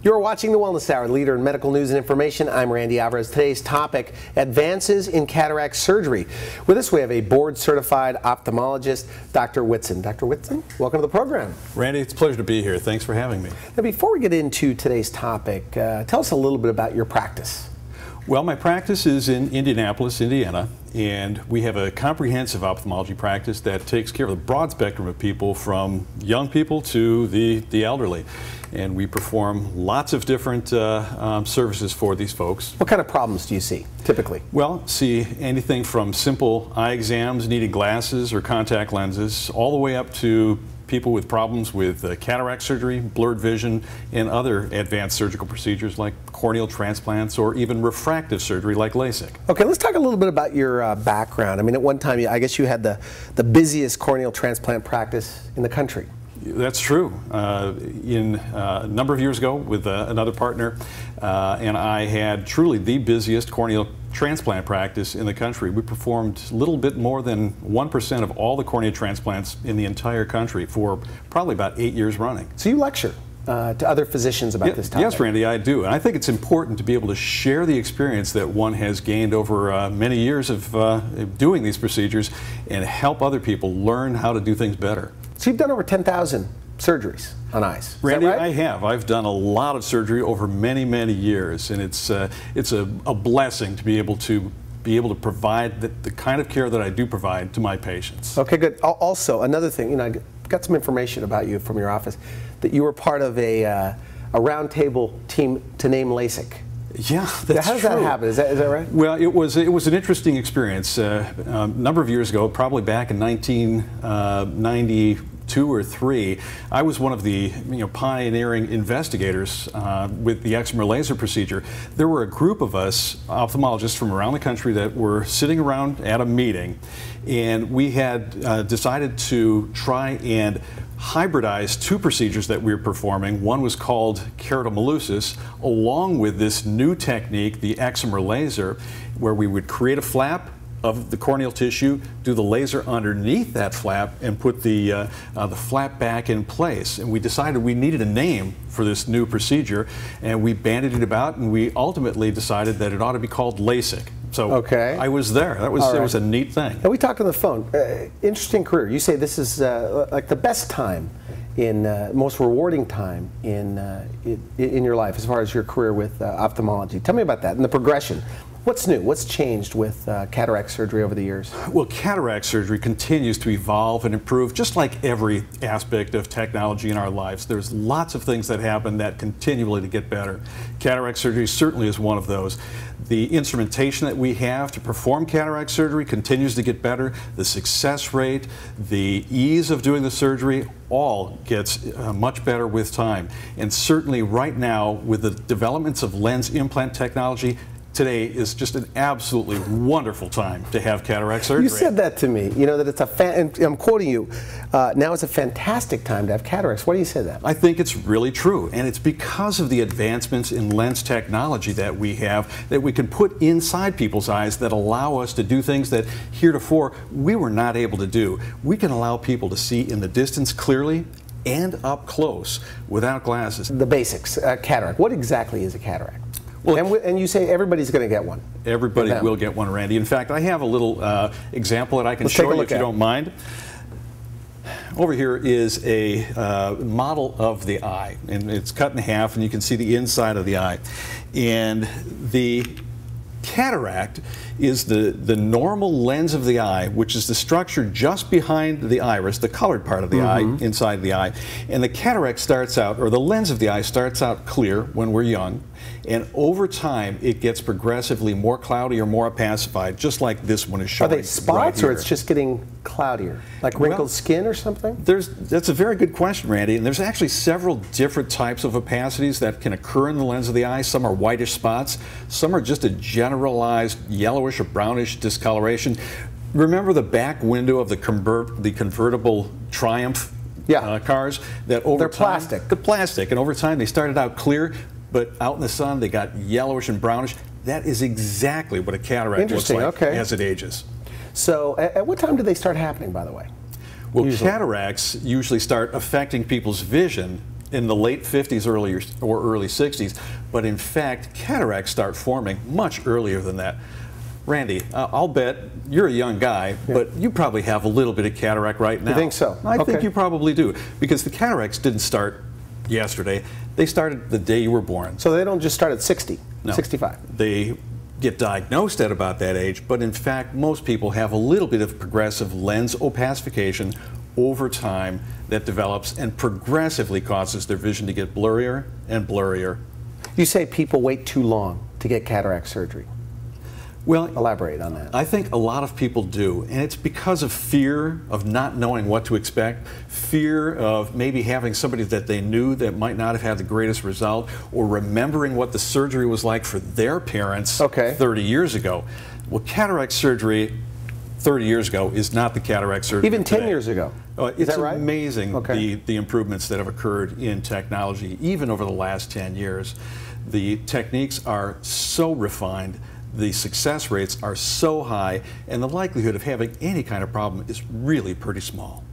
You're watching The Wellness Hour, leader in medical news and information. I'm Randy Alvarez. Today's topic, advances in cataract surgery. With us, we have a board-certified ophthalmologist, Dr. Whitson. Dr. Whitson, welcome to the program. Randy, it's a pleasure to be here. Thanks for having me. Now, before we get into today's topic, tell us a little bit about your practice. Well, my practice is in Indianapolis, Indiana, and we have a comprehensive ophthalmology practice that takes care of the broad spectrum of people, from young people to the elderly. And we perform lots of different services for these folks. What kind of problems do you see, typically? Well, see anything from simple eye exams, needing glasses or contact lenses, all the way up to people with problems with cataract surgery, blurred vision, and other advanced surgical procedures like corneal transplants or even refractive surgery like LASIK. Okay, let's talk a little bit about your background. I mean, at one time, I guess you had the busiest corneal transplant practice in the country. That's true. A number of years ago with another partner, and I had truly the busiest corneal transplant practice in the country. We performed a little bit more than 1% of all the cornea transplants in the entire country for probably about 8 years running. So you lecture to other physicians about this topic? Yes, Randy, I do. And I think it's important to be able to share the experience that one has gained over many years of doing these procedures and help other people learn how to do things better. So you've done over 10,000 surgeries on eyes. Randy, right? I have. I've done a lot of surgery over many, many years, and it's a blessing to be able to provide the kind of care that I do provide to my patients. Okay, good. Also, another thing, I got some information about you from your office, that you were part of a roundtable team to name LASIK. Yeah, that's How does that happen? Is that right? Well, it was an interesting experience. A number of years ago, probably back in 1992 or 3, I was one of the pioneering investigators with the excimer laser procedure. There were a group of us ophthalmologists from around the country that were sitting around at a meeting, and we had decided to try and hybridize two procedures that we were performing. One was called keratomileusis, along with this new technique, the excimer laser, where we would create a flap of the corneal tissue, do the laser underneath that flap, and put the flap back in place. And we decided we needed a name for this new procedure, and we bandied it about, and we ultimately decided that it ought to be called LASIK. So okay. I was there. That was, It was a neat thing. Now, we talked on the phone. Interesting career. You say this is like the best time, most rewarding time in your life as far as your career with ophthalmology. Tell me about that and the progression. What's new? What's changed with cataract surgery over the years? Well, cataract surgery continues to evolve and improve, just like every aspect of technology in our lives. There's lots of things that happen that continually to get better. Cataract surgery certainly is one of those. The instrumentation that we have to perform cataract surgery continues to get better. The success rate, the ease of doing the surgery, all gets much better with time. And certainly right now, with the developments of lens implant technology, today is just an absolutely wonderful time to have cataract surgery. You said that to me, that it's and I'm quoting you, now it's a fantastic time to have cataracts. Why do you say that? I think it's really true, and it's because of the advancements in lens technology that we have, that we can put inside people's eyes that allow us to do things that heretofore we were not able to do. We can allow people to see in the distance clearly and up close without glasses. The basics, cataract. What exactly is a cataract? Well, and you say everybody's going to get one. Everybody will get one, Randy. In fact, I have a little example that I can show you if you don't mind. Over here is a model of the eye, and it's cut in half, and you can see the inside of the eye. And the cataract is the normal lens of the eye, which is the structure just behind the iris, the colored part of the eye, inside the eye. And the cataract starts out, or the lens of the eye starts out clear when we're young, and over time it gets progressively more cloudy or more opacified, just like this one is showing. Are they spots, or it's just getting cloudier, like wrinkled skin or something? That's a very good question, Randy, and there's actually several different types of opacities that can occur in the lens of the eye. Some are whitish spots, some are just a generalized yellowish or brownish discoloration. Remember the back window of the convertible Triumph cars? That over They're time, plastic. The plastic, and over time they started out clear, but out in the sun they got yellowish and brownish. That is exactly what a cataract looks like as it ages. So at what time do they start happening, by the way? Well, cataracts usually start affecting people's vision in the late 50s or early 60s, but in fact, cataracts start forming much earlier than that. Randy, I'll bet you're a young guy, but you probably have a little bit of cataract right now. You think so? I think you probably do, because the cataracts didn't start yesterday. They started the day you were born. So they don't just start at 60, No. 65? They get diagnosed at about that age, but in fact, most people have a little bit of progressive lens opacification over time that develops and progressively causes their vision to get blurrier and blurrier. You say people wait too long to get cataract surgery. Well, elaborate on that. I think a lot of people do, and it's because of fear of not knowing what to expect, fear of maybe having somebody that they knew that might not have had the greatest result, or remembering what the surgery was like for their parents 30 years ago. Well, cataract surgery 30 years ago is not the cataract surgery even 10 today. years ago. It's that right? amazing the improvements that have occurred in technology, even over the last 10 years. The techniques are so refined, the success rates are so high, and the likelihood of having any kind of problem is really pretty small.